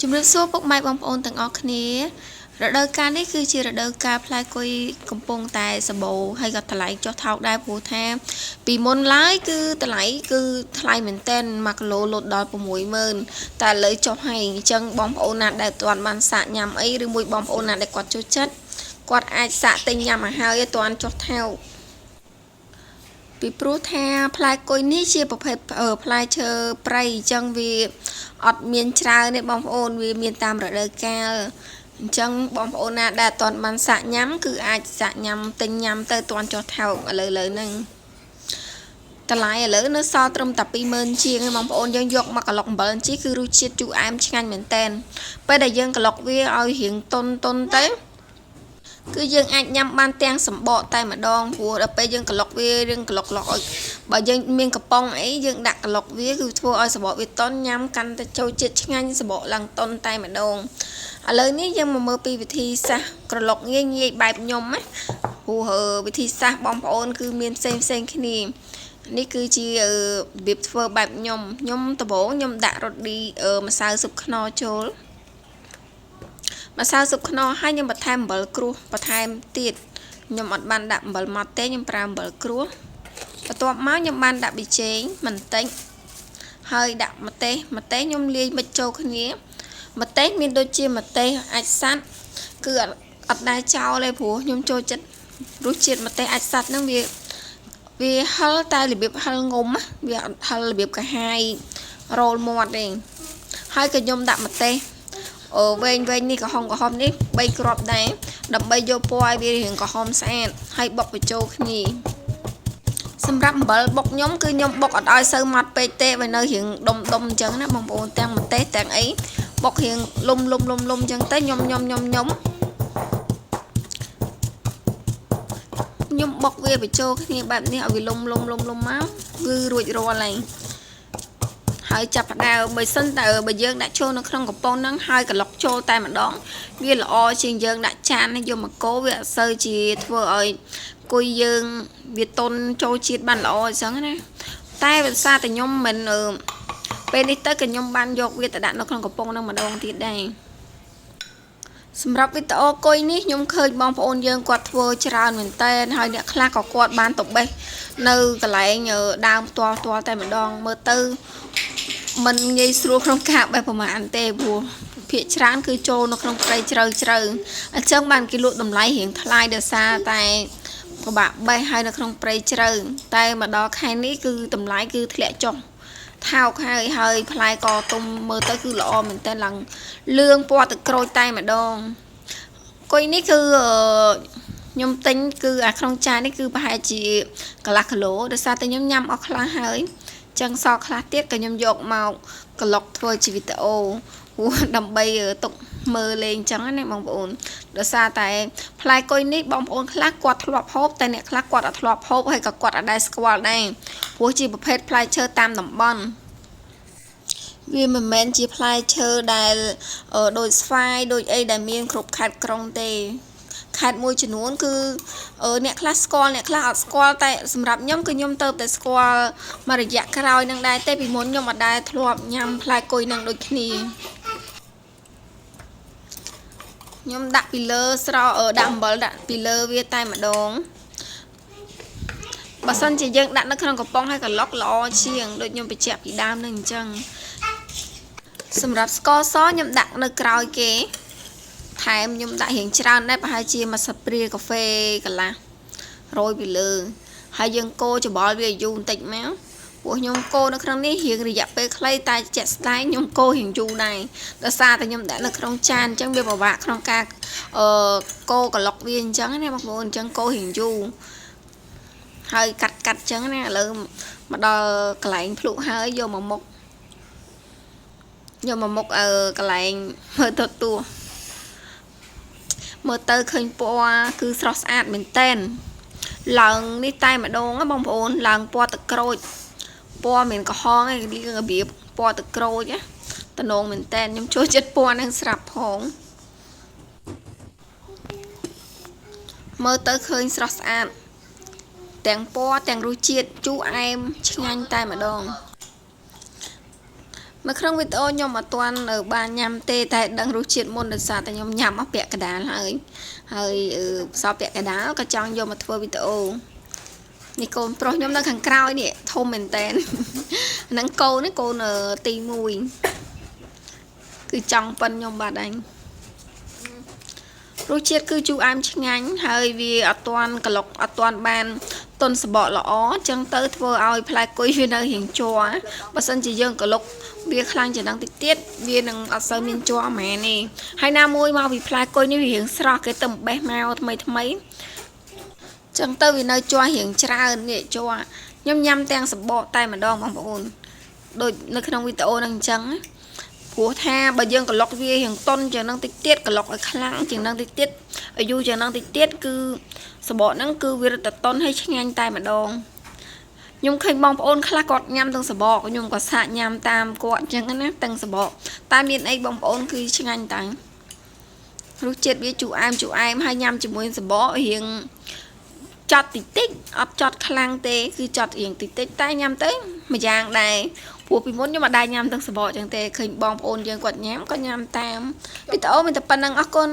ជំរាបសួរពុកម៉ែបងប្អូនទាំងអស់គ្នារដូវកាលនេះគឺជារដូវកាលផ្លែគុយកំពុងតែសម្បូរហើយក៏តម្លៃចុះថោកដែរព្រោះថាពីមុនឡើយគឺតម្លៃគឺថ្លៃមែនទែន1គីឡូលុតដល់ 60000 តែឥឡូវចុះហើយអញ្ចឹងបងប្អូនណាដែលអត់បានសាកញ៉ាំអីឬមួយបងប្អូនណាដែលគាត់ចូលចិត្តគាត់អាចសាកទិញញ៉ាំឲ្យហើយអត់ទាន់ចុះថោកពីព្រោះថាផ្លែគុយនេះជាប្រភេទផ្លែឈើព្រៃអញ្ចឹងវាអត់មានច្រើនទេបងប្អូនវាមានតាមរដូវកាលអញ្ចឹងបងប្អូនណាដែលអត់ទាន់បានសាកញ៉ាំគឺអាចសាកញ៉ាំទិញញ៉ាំទៅទាន់ចុះថោកឥឡូវហ្នឹងតម្លៃឥឡូវនៅសល់ត្រឹមតែ 20000 ជាងឯងបងប្អូនយើងយកមកក្លុកអំបិលជីគឺរសជាតិជូរអែមឆ្ងាញ់មែនតើពេលដែលយើងក្លុកវាឲ្យរៀងតុនទៅគឺយើងអាចញ៉ាំបានទាំងសម្បកតែម្ដងព្រោះដល់ពេលយើងក្លុកវារឿងក្លុកឲ្យបើយើងមានកំប៉ុងអីយើងដាក់ក្លុកវាគឺធ្វើឲ្យសម្បកវាតុនញ៉ាំកាន់តែចូលជាតិឆ្ងាញ់សម្បកឡើងតុនតែម្ដងឥឡូវនេះយើងមកមើលពីវិធីសាស្ត្រក្រឡុកងាយបែបខ្ញុំណាព្រោះវិធីសាស្ត្របងប្អូនគឺមានផ្សេងគ្នានេះគឺជារបៀបធ្វើបែបខ្ញុំដំបូងខ្ញុំដាក់រ៉ូឌីម្សៅស៊ុបខ្នុរចូលម្សៅស៊ុបខ្នុរហើយខ្ញុំបន្ថែមអំបិលក្រួសបន្ថែមទៀតខ្ញុំអត់បានដាក់អំបិលម៉ត់ទេខ្ញុំប្រើអំបិលក្រួសបន្ទាប់មកខ្ញុំបានដាក់ប៊ីចេងបន្តិចហើយដាក់ម្ទេសខ្ញុំលាយមិចចូលគ្នាម្ទេសមានដូចជាម្ទេសអាចសាត់គឺអត់ដែរចោលទេព្រោះខ្ញុំចូលចិត្តរសជាតិម្ទេសអាចសាត់ហ្នឹងវាហឹរតែរបៀបហឹรงុំវាអត់ហឹររបៀបកាហាយរោលមាត់ទេហើយក៏ខ្ញុំដាក់ម្ទេសវែងនេះក្រហមនេះ3គ្រាប់ដែរដើម្បីយកពណ៌ឲ្យវារាងក្រហមស្អាតហើយបុកបញ្ចូលគ្នាសម្រាប់អំបិលបុកខ្ញុំគឺខ្ញុំបុកអត់ឲ្យសូវម៉ត់ពេកទេបើនៅរាងដុំអញ្ចឹងណាបងប្អូនទាំងម្ទេសទាំងអីបុករាងលុំអញ្ចឹងទៅខ្ញុំបុកវាបញ្ចូលគ្នាបែបនេះឲ្យវាលុំមកគឺរួចរាល់ហើយចាប់ផ្ដើមបើសិនតើបើយើងដាក់ចូលនៅក្នុងកំប៉ុងហ្នឹងហើយកន្លុកចូលតែម្ដងវាល្អជាងយើងដាក់ចានយកមកកូរវាអត់សូវជាធ្វើឲ្យគុយយើងវាតុនចូលជាតិបានល្អអញ្ចឹងណាតែភាសាតែខ្ញុំមិនពេលនេះទៅក៏ខ្ញុំបានយកវាទៅដាក់នៅក្នុងកំប៉ុងហ្នឹងម្ដងទៀតដែរសម្រាប់វីដេអូគុយនេះខ្ញុំឃើញបងប្អូនយើងគាត់ធ្វើច្រើនមែនតើហើយអ្នកខ្លះក៏គាត់បានទៅបេះនៅកន្លែងដើមផ្ទាល់តែម្ដងមើលទៅมันងាយស្រួលក្នុងការបេះប្រមាណទេព្រោះភាគច្រើនគឺចូលនៅក្នុងព្រៃជ្រៅអញ្ចឹងបានគេលក់តម្លៃរៀងថ្លៃដោយសារតែពិបាកបេះហើយនៅក្នុងព្រៃជ្រៅតែមកដល់ខែនេះគឺតម្លៃគឺធ្លាក់ចុះថោកហើយផ្លែកទុំមើលទៅគឺល្អមែនតើឡើងលឿងពណ៌ទឹកក្រូចតែម្ដងគុយនេះគឺខ្ញុំទិញគឺអាក្នុងចាននេះគឺប្រហែលជាកន្លះគីឡូដោយសារតែខ្ញុំញ៉ាំអស់ខ្លះហើយចឹងសល់ខ្លះទៀតក៏ខ្ញុំយកមកក្លុកធ្វើជាវីដេអូដើម្បីទុកមើលលេងចឹងណាបងប្អូនដោយសារតែផ្លែគុយនេះបងប្អូនខ្លះគាត់ធ្លាប់ហូបតែអ្នកខ្លះគាត់អត់ធ្លាប់ហូបហើយក៏គាត់អត់ដែរស្គាល់ដែរព្រោះជាប្រភេទផ្លែឈើតាមតំបន់វាមិនមែនជាផ្លែឈើដែលដូចស្វាយដូចអីដែលមានគ្រប់ខេត្តក្រុងទេខេត្តមួយចំនួនគឺអ្នកខ្លះស្គាល់អ្នកខ្លះអត់ស្គាល់តែសម្រាប់ខ្ញុំគឺខ្ញុំទៅតែស្គាល់មករយៈក្រោយនឹងដែរទេពីមុនខ្ញុំអត់ដែរធ្លាប់ញ៉ាំផ្លែគុយនឹងដូចគ្នាខ្ញុំដាក់ពីលើដាក់អំបិលដាក់ពីលើវាតែម្ដងបើសិនជាយើងដាក់នៅក្នុងកំប៉ុងហើយក្លុកល្អជាងដូចខ្ញុំបញ្ជាក់ពីដើមនឹងអញ្ចឹងសម្រាប់ស្ករសខ្ញុំដាក់នៅក្រោយគេថែមខ្ញុំដាក់រៀងច្រើនដែរប្រហែលជាមួយស្លាបព្រាកាហ្វេកន្លះរោយពីលើហើយយើងកូរច្បល់វាយូរបន្តិចមកព្រោះខ្ញុំកូរនៅក្នុងនេះរៀងរយៈពេលខ្លីតែជាក់ស្ដែងខ្ញុំកូររៀងយូរដែរដោយសារតែខ្ញុំដាក់នៅក្នុងចានអញ្ចឹងវាពិបាកក្នុងការកូរក្លុកវាអញ្ចឹងណាបងប្អូនអញ្ចឹងកូររៀងយូរហើយកាត់អញ្ចឹងណាឥឡូវមកដល់កន្លែងភ្លុកហើយយកមកមុខកន្លែងមើលមើលទៅឃើញពណ៌គឺស្រស់ស្អាតមែនតែនឡើងនេះតែម្ដងណាបងប្អូនឡើងពណ៌ទឹកក្រូចពណ៌មានក្រហមឯងរបៀបពណ៌ទឹកក្រូចណាតំណងមែនតែនខ្ញុំចូលចិត្តពណ៌ហ្នឹងស្រាប់ផងមើលទៅឃើញស្រស់ស្អាតទាំងពណ៌ទាំងរសជាតិជូរអែមឆ្ងាញ់តែម្ដង Mà không biết ô nhưng mà toàn ở ba nhằm tê tại đang rút chết môn được sao tại nhóm nhằm áp bẹ cái đá hơi sao bẹ cái đá có chọn vô mà thua videoนี่โกนโปรยมตั้งขังกราวเนี่ยทมเหม็นแตนนังโกนี่โกนตีมวยคือจังปันยมบาดอันรู้เช็ดคือจูอามชิงันเฮ้ยวีอัตวันกะหลกอัตวันบานต้นสะบอละอ๋อจังเตอร์ทัวเอาพลายกุยวีนังเห็นจัวบัสันจีเยิงกะหลกวีคลังจะนังติดเตี้ยวีนังอัศมินจัวแม่นี่ให้น้ามวยมาวีพลายกุยนี่วีเห็นสระเกยต่ำแบะแมวทำไมจังเตอร์วีนังจัวเห็นชราเนี่ยจัวยำแตงสะบอไตมาดองบางปูนโดยในขนมวิตาโอนังจังผัวแท้บะยังกะล็อกเวียอย่างต้นจะนั่งติดเตี้ยกะล็อกไอ้คลั่งจะนั่งติดเตี้ยอายุจะนั่งติดเตี้ยคือสะบอนั่งคือเวลาตัดต้นให้ช่างงานตายมาดองยมเคยมองโอนคลากอดยำตั้งสะบอกยมก็สะยำตามกอดอย่างนั้นนะตั้งสะบอกตามเรียนไอ้บองโอนคือช่างงานตายรู้เจ็ดวิจูอามให้ยำจมูกสะบอกเฮียงจอดติดติ๊กอับจอดคลั่งเตะคือจอดเอียงติดติ๊กใต้ยำเต้มาอย่างใดผัวปีมดnhưng mà đai nhâmตั้งสะบอจังเตเคยบองโอนยังกดแย้มก็ยำตามพี่โตมันจะปันนังออกคน